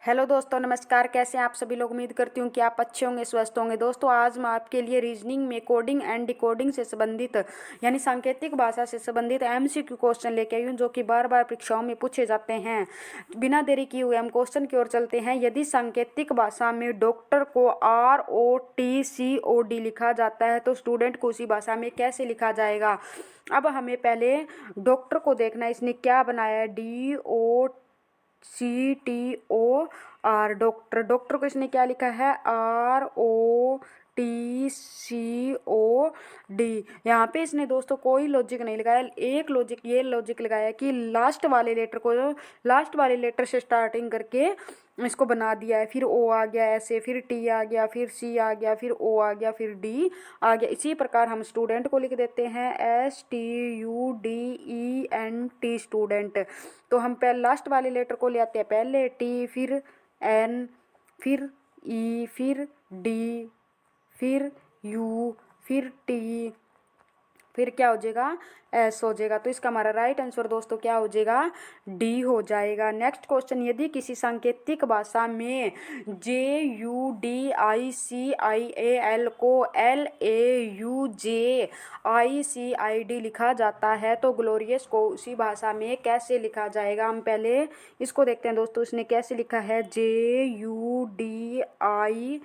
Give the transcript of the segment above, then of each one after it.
Hello दोस्तों, नमस्कार। कैसे हैं आप सभी लोग। उम्मीद करती हूँ कि आप अच्छे होंगे, स्वस्थ होंगे। दोस्तों, आज मैं आपके लिए रीजनिंग में कोडिंग एंड डिकोडिंग से संबंधित यानी सांकेतिक भाषा से संबंधित एमसीक्यू क्वेश्चन लेके आई हूँ, जो कि बार बार परीक्षाओं में पूछे जाते हैं। बिना देरी किए हुए हम क्वेश्चन की ओर चलते हैं। यदि सांकेतिक भाषा में डॉक्टर को ROTCOD लिखा जाता है तो स्टूडेंट को उसी भाषा में कैसे लिखा जाएगा। अब हमें पहले डॉक्टर को देखना है, इसने क्या बनाया है, DOCTOR। डॉक्टर डॉक्टर को इसने क्या लिखा है, ROTCOD। यहाँ पे इसने दोस्तों कोई लॉजिक नहीं लगाया, एक लॉजिक ये लॉजिक लगाया कि लास्ट वाले लेटर से स्टार्टिंग करके इसको बना दिया है। फिर O आ गया ऐसे, फिर T आ गया, फिर C आ गया, फिर O आ गया, फिर D आ गया। इसी प्रकार हम स्टूडेंट को लिख देते हैं STUDENT, स्टूडेंट। तो हम पहले लास्ट वाले लेटर को ले आते हैं, पहले T, फिर N, फिर E, फिर D, फिर U, फिर T, फिर क्या हो जाएगा, एस हो जाएगा। तो इसका हमारा राइट आंसर दोस्तों क्या हो जाएगा, डी हो जाएगा। नेक्स्ट क्वेश्चन, यदि किसी सांकेतिक भाषा में JUDICIAL को LAUJICID लिखा जाता है तो ग्लोरियस को उसी भाषा में कैसे लिखा जाएगा। हम पहले इसको देखते हैं दोस्तों, इसने कैसे लिखा है, JUDICIAL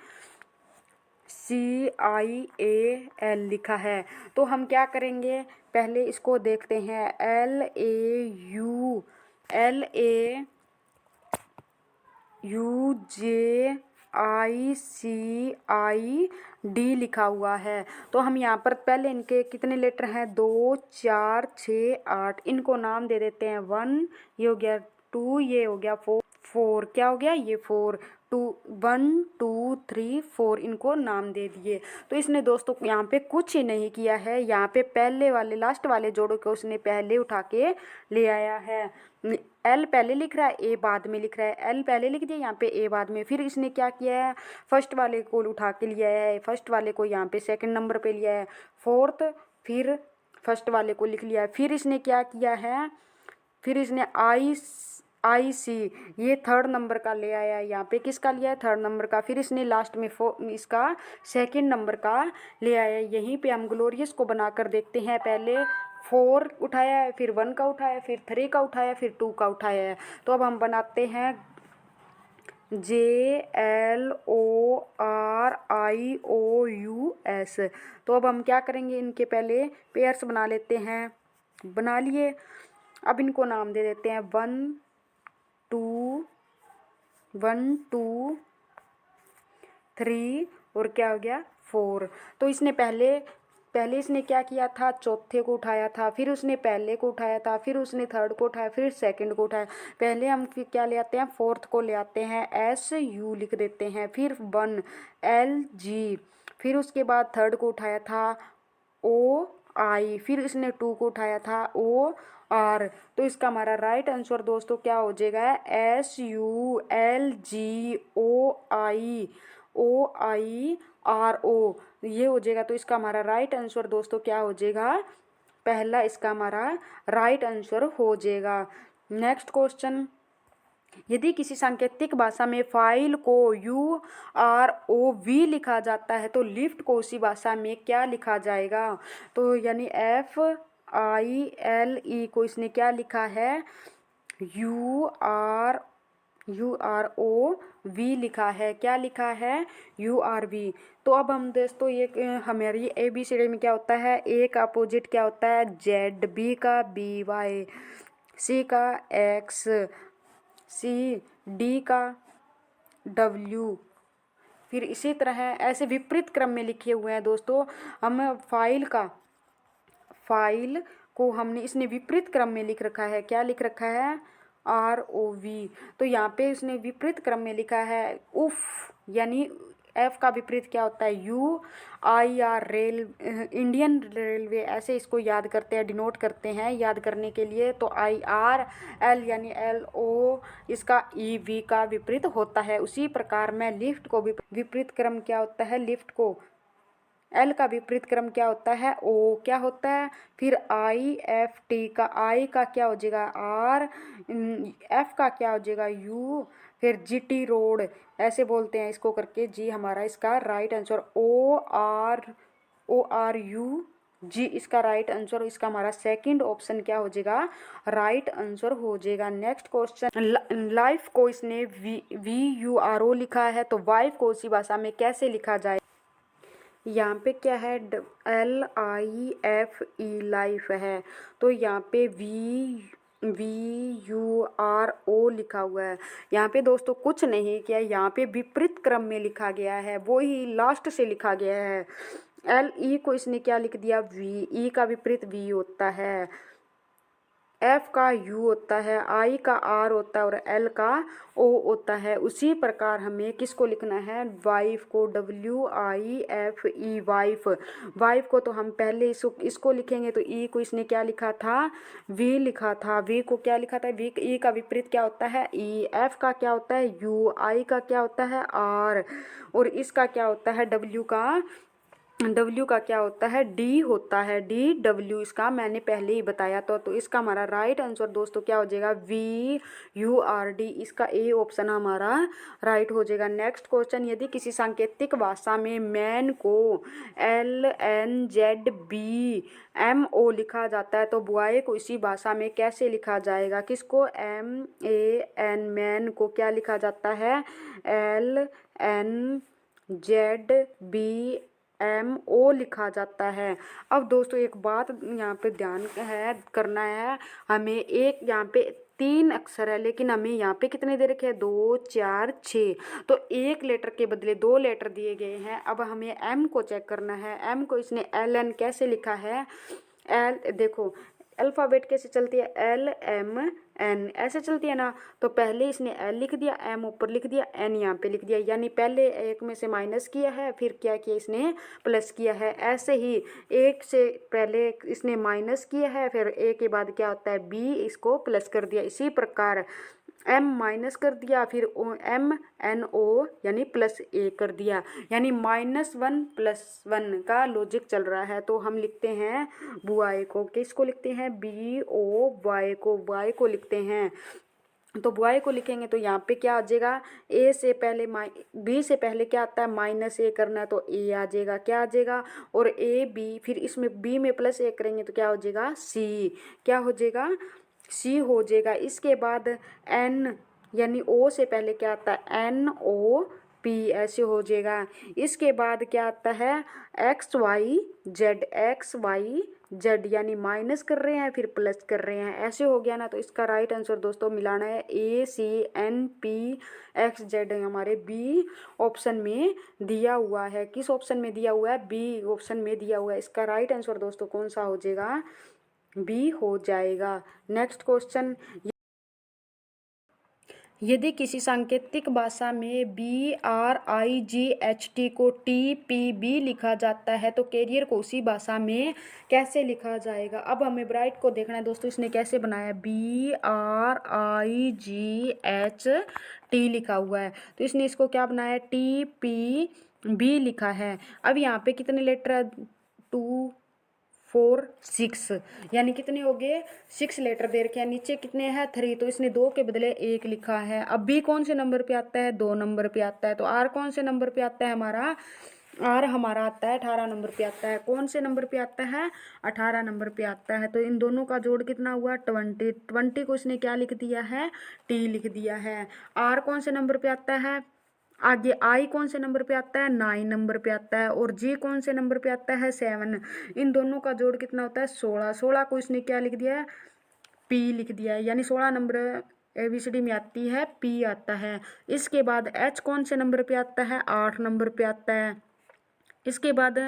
लिखा है। तो हम क्या करेंगे, पहले इसको देखते हैं, LAUJICID लिखा हुआ है। तो हम यहाँ पर पहले इनके कितने लेटर हैं, 2 4 6 8, इनको नाम दे देते हैं। 1 ये हो गया, 2 ये हो गया, 4 क्या हो गया, ये 4, 2 1 2 3 4 इनको नाम दे दिए। तो इसने दोस्तों यहाँ पे कुछ ही नहीं किया है, यहाँ पे पहले वाले लास्ट वाले जोड़ों को उसने पहले उठा के ले आया है। एल पहले लिख रहा है, ए बाद में लिख रहा है, एल पहले लिख दिया, यहाँ पे ए बाद में। फिर इसने क्या किया है, फर्स्ट वाले को उठा के लिया है, फर्स्ट वाले को यहाँ पे सेकंड नंबर पे लिया है, फोर्थ, फिर फर्स्ट वाले को लिख लिया है। फिर इसने क्या किया है, फिर इसने IC ये थर्ड नंबर का ले आया है, यहाँ पे किसका लिया है, थर्ड नंबर का। फिर इसने लास्ट में इसका सेकंड नंबर का ले आया है। यहीं पे हम ग्लोरियस को बनाकर देखते हैं, पहले 4 उठाया है, फिर 1 का उठाया, फिर 3 का उठाया, फिर 2 का उठाया है। तो अब हम बनाते हैं GLORIOUS। तो अब हम क्या करेंगे, इनके पहले पेयर्स बना लेते हैं, बना लिए। अब इनको नाम दे देते हैं 1 2 3 और क्या हो गया, 4। तो इसने पहले इसने क्या किया था, चौथे को उठाया था, फिर उसने पहले को उठाया था, फिर उसने थर्ड को उठाया, फिर सेकंड को उठाया। पहले हम फिर क्या ले आते हैं, फोर्थ को ले आते हैं, SU लिख देते हैं, फिर 1 LG, फिर उसके बाद थर्ड को उठाया था OI, फिर इसने 2 को उठाया था OR। तो इसका हमारा राइट आंसर दोस्तों क्या हो जाएगा, SULGOIRO ये हो जाएगा। तो इसका हमारा राइट आंसर दोस्तों क्या हो जाएगा, पहला इसका हमारा राइट आंसर हो जाएगा। नेक्स्ट क्वेश्चन, यदि किसी सांकेतिक भाषा में फाइल को UROV लिखा जाता है तो लिफ्ट को उसी भाषा में क्या लिखा जाएगा। तो यानी FILE को इसने क्या लिखा है, UROV लिखा है, क्या लिखा है, URV। तो अब हम दोस्तों ये हमारी ABCD में क्या होता है, A का अपोजिट क्या होता है, Z, B का BY, C का X, D का W, फिर इसी तरह है, ऐसे विपरीत क्रम में लिखे हुए हैं दोस्तों। हम फाइल को हमने इसने विपरीत क्रम में लिख रखा है, क्या लिख रखा है, ROV। तो यहाँ पे इसने विपरीत क्रम में लिखा है उफ, यानी F का विपरीत क्या होता है, UIR, इंडियन रेलवे, ऐसे इसको याद करते हैं, डिनोट करते हैं याद करने के लिए। तो IRL यानी LO इसका EV का विपरीत होता है। उसी प्रकार में लिफ्ट को विपरीत क्रम क्या होता है, लिफ्ट को L का विपरीत क्रम क्या होता है, O क्या होता है, फिर IFT का I का क्या हो जाएगा R, F का क्या हो जाएगा U, फिर जीटी रोड ऐसे बोलते हैं इसको करके। जी हमारा इसका राइट आंसर। ORU जी इसका राइट आंसर। इसका हमारा सेकंड ऑप्शन क्या हो जाएगा, राइट आंसर हो जाएगा। नेक्स्ट क्वेश्चन, लाइफ को इसने VURO लिखा है, तो वाइफ को उसी भाषा में कैसे लिखा जाए। यहाँ पे क्या है, LIFE लाइफ है, तो यहाँ पे VURO लिखा हुआ है। यहाँ पे दोस्तों कुछ नहीं किया, यहाँ पे विपरीत क्रम में लिखा गया है, वो ही लास्ट से लिखा गया है। LE को इसने क्या लिख दिया, VE का विपरीत V होता है, F का U होता है, I का R होता है और L का O होता है। उसी प्रकार हमें किसको लिखना है, वाइफ को, WIFE वाइफ। वाइफ को तो हम पहले इसको लिखेंगे, तो E को इसने क्या लिखा था, V लिखा था। V को क्या लिखा था, E का विपरीत क्या होता है, E। F का क्या होता है, U। I का क्या होता है, R। और इसका क्या होता है, W का क्या होता है, D होता है, DW। इसका मैंने पहले ही बताया तो इसका हमारा राइट आंसर दोस्तों क्या हो जाएगा, VURD। इसका A ऑप्शन हमारा राइट हो जाएगा। नेक्स्ट क्वेश्चन, यदि किसी सांकेतिक भाषा में मैन को LNZBMO लिखा जाता है, तो बॉय को इसी भाषा में कैसे लिखा जाएगा। किसको, MAN मैन को क्या लिखा जाता है, LNZBMO लिखा जाता है। अब दोस्तों एक बात यहाँ पे ध्यान करना है हमें, एक यहाँ पे 3 अक्षर है, लेकिन हमें यहाँ पे कितने दे रखे हैं, 2 4 6, तो एक लेटर के बदले 2 लेटर दिए गए हैं। अब हमें M को चेक करना है। M को इसने LN कैसे लिखा है, देखो अल्फ़ाबेट कैसे चलती है, LMN ऐसे चलती है ना, तो पहले इसने L लिख दिया, M ऊपर लिख दिया, N यहाँ पे लिख दिया, यानी पहले एक में से माइनस किया है, फिर क्या किया इसने, प्लस किया है। ऐसे ही एक से पहले इसने माइनस किया है, फिर A के बाद क्या होता है, B, इसको प्लस कर दिया। इसी प्रकार M माइनस कर दिया, फिर MNO यानी +A कर दिया, यानी -1 + 1 का लॉजिक चल रहा है। तो हम लिखते हैं बुआई को, किसको लिखते हैं, BOY को, बॉय को लिखते हैं। तो बॉय को लिखेंगे तो यहाँ पे क्या आ जाएगा, A से पहले B से पहले क्या आता है, -A करना है, तो A आ जाएगा, क्या आ जाएगा, और AB, फिर इसमें B में +A करेंगे तो क्या हो जाएगा, C। क्या हो जाएगा, C हो जाएगा। इसके बाद N यानी O से पहले क्या आता है, NOP ऐसे हो जाएगा। इसके बाद क्या आता है, XYZ यानी माइनस कर रहे हैं फिर प्लस कर रहे हैं, ऐसे हो गया ना। तो इसका राइट आंसर दोस्तों मिलाना है ACNPXZ हमारे B ऑप्शन में दिया हुआ है। किस ऑप्शन में दिया हुआ है, B ऑप्शन में दिया हुआ है। इसका राइट आंसर दोस्तों कौन सा हो जाएगा, B हो जाएगा। नेक्स्ट क्वेश्चन, यदि किसी सांकेतिक भाषा में BRIGHT को TPB लिखा जाता है, तो कैरियर को उसी भाषा में कैसे लिखा जाएगा। अब हमें ब्राइट को देखना है दोस्तों, इसने कैसे बनाया, BRIGHT लिखा हुआ है, तो इसने इसको क्या बनाया, TPB लिखा है। अब यहाँ पे कितने लेटर है, 2 4 6, यानी कितने हो गए, 6 लेटर दे रखे हैं। नीचे कितने हैं, 3, तो इसने 2 के बदले 1 लिखा है। अब B कौन से नंबर पे आता है, 2 नंबर पे आता है। तो R कौन से नंबर पे आता है हमारा, R हमारा आता है 18 नंबर पे आता है। कौन से नंबर पे आता है, 18 नंबर पे आता है। तो इन दोनों का जोड़ कितना हुआ, 20 को इसने क्या लिख दिया है, T लिख दिया है। R कौन से नंबर पे आता है, आगे I कौन से नंबर पे आता है, 9 नंबर पे आता है, और G कौन से नंबर पे आता है, 7। इन दोनों का जोड़ कितना होता है, 16। 16 को इसने क्या लिख दिया है, P लिख दिया है, यानी 16 नंबर ABCD में आती है, P आता है। इसके बाद H कौन से नंबर पे आता है, 8 नंबर पे आता है। इसके बाद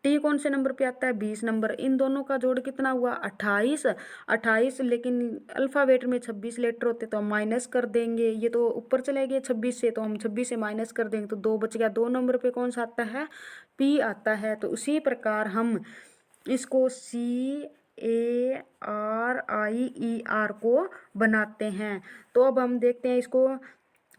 T कौन से नंबर पे आता है, 20 नंबर। इन दोनों का जोड़ कितना हुआ, 28। 28, लेकिन अल्फ़ाबेट में 26 लेटर होते तो हम माइनस कर देंगे, ये तो ऊपर चले गए 26 से, तो हम 26 से माइनस कर देंगे तो 2 बच गया। 2 नंबर पे कौन सा आता है, P आता है। तो उसी प्रकार हम इसको CARIER को बनाते हैं। तो अब हम देखते हैं इसको,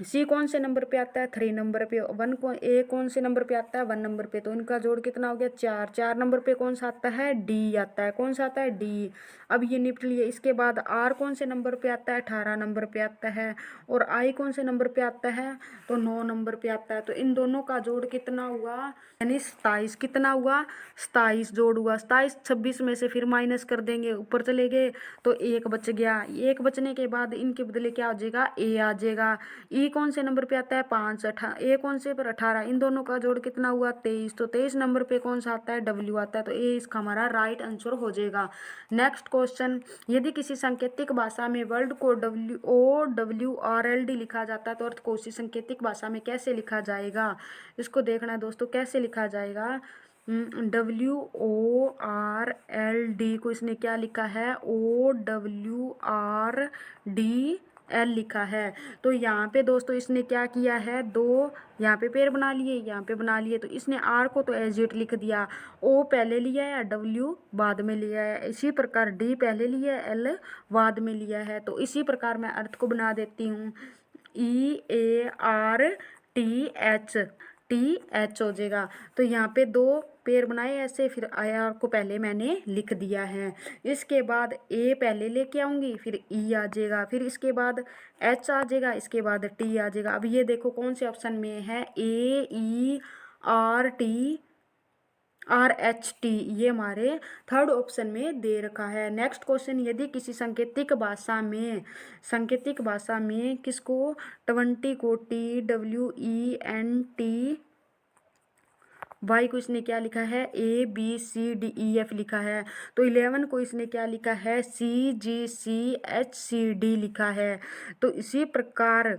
सी कौन से नंबर पे आता है 3 नंबर पे, ए कौन से नंबर पे आता है 1 नंबर पे, तो इनका जोड़ कितना हो गया 4। 4 नंबर पे कौन सा आता है डी आता है, कौन सा आता है डी। अब ये निपट लिए। इसके बाद आर कौन से नंबर पे आता है 18 नंबर पे आता है, और आई कौन से नंबर पे आता है तो 9 नंबर पे आता है। तो इन दोनों का जोड़ कितना हुआ यानी 27। कितना हुआ 27 जोड़ हुआ। 27 26 में से फिर माइनस कर देंगे, ऊपर चले गए तो एक बच गया। एक बचने के बाद इनके बदले क्या हो जाएगा ए आ जाएगा। ई कौन से नंबर पे आता है 5, ए कौन से पर 18। इन दोनों का जोड़ कितना हुआ 23। तो 23 नंबर पे कौन सा आता है डब्ल्यू आता है। तो ए इसका हमारा राइट आंसर हो जाएगा। नेक्स्ट क्वेश्चन, यदि किसी सांकेतिक भाषा में वर्ड को WOWRLD लिखा जाता है तो अर्थ को उसी सांकेतिक भाषा में कैसे लिखा जाएगा। इसको देखना है दोस्तों कैसे लिखा जाएगा। WORLD को इसने क्या लिखा है OWRDL लिखा है। तो यहाँ पे दोस्तों इसने क्या किया है दो यहाँ पे पेड़ बना लिए, यहाँ पे बना लिए। तो इसने आर को तो एज इट लिख दिया, ओ पहले लिया है डब्ल्यू बाद में लिया है। इसी प्रकार डी पहले लिया है एल बाद में लिया है। तो इसी प्रकार मैं अर्थ को बना देती हूँ EARTH हो जाएगा। तो यहाँ पे दो पेड़ बनाए ऐसे, फिर आर को पहले मैंने लिख दिया है। इसके बाद ए पहले लेके आऊंगी, फिर ई आ जाएगा, फिर इसके बाद एच आ जाएगा, इसके बाद टी आ जाएगा। अब ये देखो कौन से ऑप्शन में है AERTRHT, ये हमारे थर्ड ऑप्शन में दे रखा है। नेक्स्ट क्वेश्चन, यदि किसी सांकेतिक भाषा में किसको 20 को TWENT वाई को इसने क्या लिखा है ABCDEF लिखा है। तो 11 को इसने क्या लिखा है CGCHCD लिखा है। तो इसी प्रकार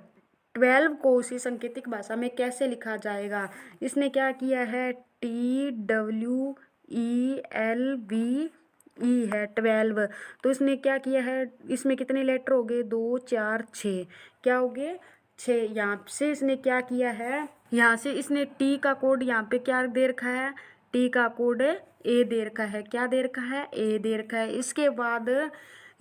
12 को उसी सांकेतिक भाषा में कैसे लिखा जाएगा। इसने क्या किया है TWELVE है 12। तो इसने क्या किया है, इसमें कितने लेटर हो गए 2 4 6, क्या हो गए 6। यहाँ से इसने क्या किया है, यहाँ से इसने टी का कोड यहाँ पे क्या दे रखा है टी का कोड ए दे रखा है, क्या दे रखा है ए दे रखा है। इसके बाद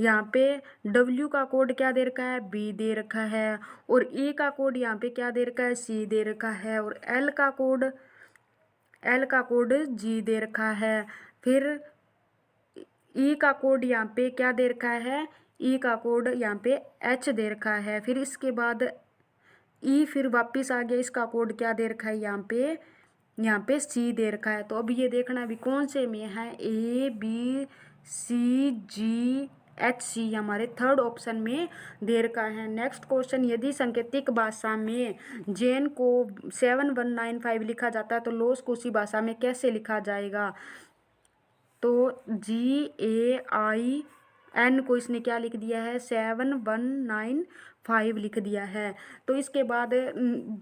यहाँ पे डब्ल्यू का कोड क्या दे रखा है बी दे रखा है, और ई का कोड यहाँ पे क्या दे रखा है सी दे रखा है, और एल का कोड जी दे रखा है। फिर ई का कोड यहाँ पे क्या दे रखा है ई का कोड यहाँ पे एच दे रखा है। फिर इसके बाद ई फिर वापस आ गया, इसका कोड क्या दे रखा है यहाँ पे सी दे रखा है। तो अब ये देखना अभी कौन से में है ABCGHC हमारे थर्ड ऑप्शन में दे रखा है। नेक्स्ट क्वेश्चन, यदि सांकेतिक भाषा में जेन को 7195 लिखा जाता है तो लॉस को उसी भाषा में कैसे लिखा जाएगा। तो GAIN को इसने क्या लिख दिया है 7195 लिख दिया है। तो इसके बाद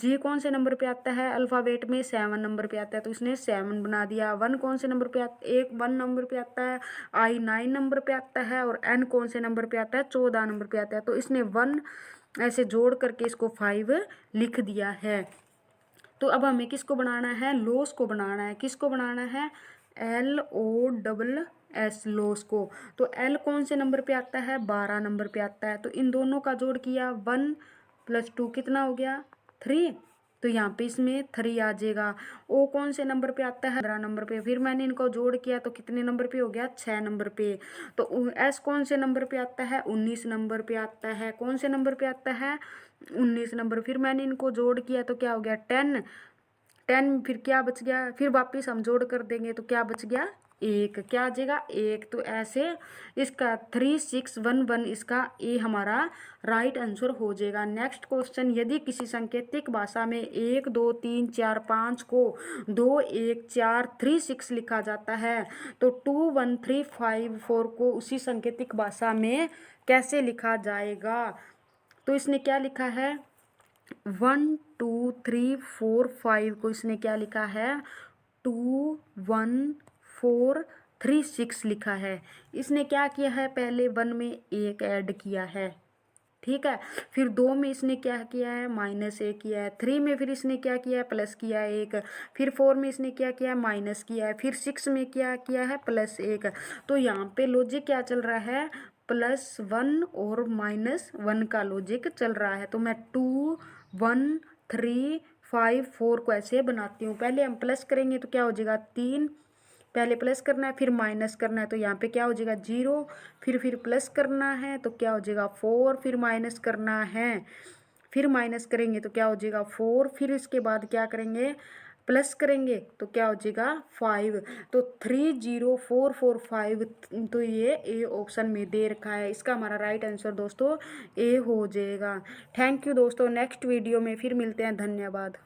जी कौन से नंबर पे आता है अल्फ़ाबेट में 7 नंबर पे आता है, तो इसने 7 बना दिया। 1 कौन से नंबर पे आता है 1 नंबर पे आता है, आई 9 नंबर पे आता है, और एन कौन से नंबर पे आता है 14 नंबर पे आता है। तो इसने 1 ऐसे जोड़ करके इसको 5 लिख दिया है। तो अब हमें किसको बनाना है लॉस को बनाना है। किसको बनाना है LOSS लॉस को। तो एल कौन से नंबर पे आता है 12 नंबर पे आता है। तो इन दोनों का जोड़ किया 1 + 2 कितना हो गया 3। तो यहाँ पे इसमें 3 आ जाएगा। ओ कौन से नंबर पे आता है 15 नंबर पे। फिर मैंने इनको जोड़ किया तो कितने नंबर पे हो गया 6 नंबर पे। तो एस कौन से नंबर पे आता है 19 नंबर पे आता है। कौन से नंबर पे आता है 19 नंबर। फिर मैंने इनको जोड़ किया तो क्या हो गया 10। फिर क्या बच गया, फिर वापिस हम जोड़ कर देंगे तो क्या बच गया 1, क्या आ जाएगा 1। तो ऐसे इसका 3611 इसका ए हमारा राइट आंसर हो जाएगा। नेक्स्ट क्वेश्चन, यदि किसी सांकेतिक भाषा में 1 2 3 4 5 को 2 1 4 3 6 लिखा जाता है तो 2 1 3 5 4 को उसी सांकेतिक भाषा में कैसे लिखा जाएगा। तो इसने क्या लिखा है 1 2 3 4 5 को इसने क्या लिखा है 2 1 4 3 6 लिखा है। इसने क्या किया है पहले 1 में 1 ऐड किया है, ठीक है। फिर 2 में इसने क्या किया है -1 किया है। 3 में फिर इसने क्या किया है प्लस किया है 1। फिर 4 में इसने क्या किया है माइनस किया है। फिर 6 में क्या किया है +1। तो यहाँ पे लॉजिक क्या चल रहा है +1 और -1 का लॉजिक चल रहा है। तो मैं 2 1 3 5 4 को ऐसे बनाती हूँ। पहले हम प्लस करेंगे तो क्या हो जाएगा 3, पहले प्लस करना है फिर माइनस करना है, तो यहाँ पे क्या हो जाएगा 0, फिर प्लस करना है तो क्या हो जाएगा 4, फिर माइनस करना है, फिर माइनस करेंगे तो क्या हो जाएगा 4, फिर इसके बाद क्या करेंगे प्लस करेंगे तो क्या हो जाएगा 5। तो 30445, तो ये ए ऑप्शन में दे रखा है, इसका हमारा राइट आंसर दोस्तों ए हो जाएगा। थैंक यू दोस्तों, नेक्स्ट वीडियो में फिर मिलते हैं, धन्यवाद।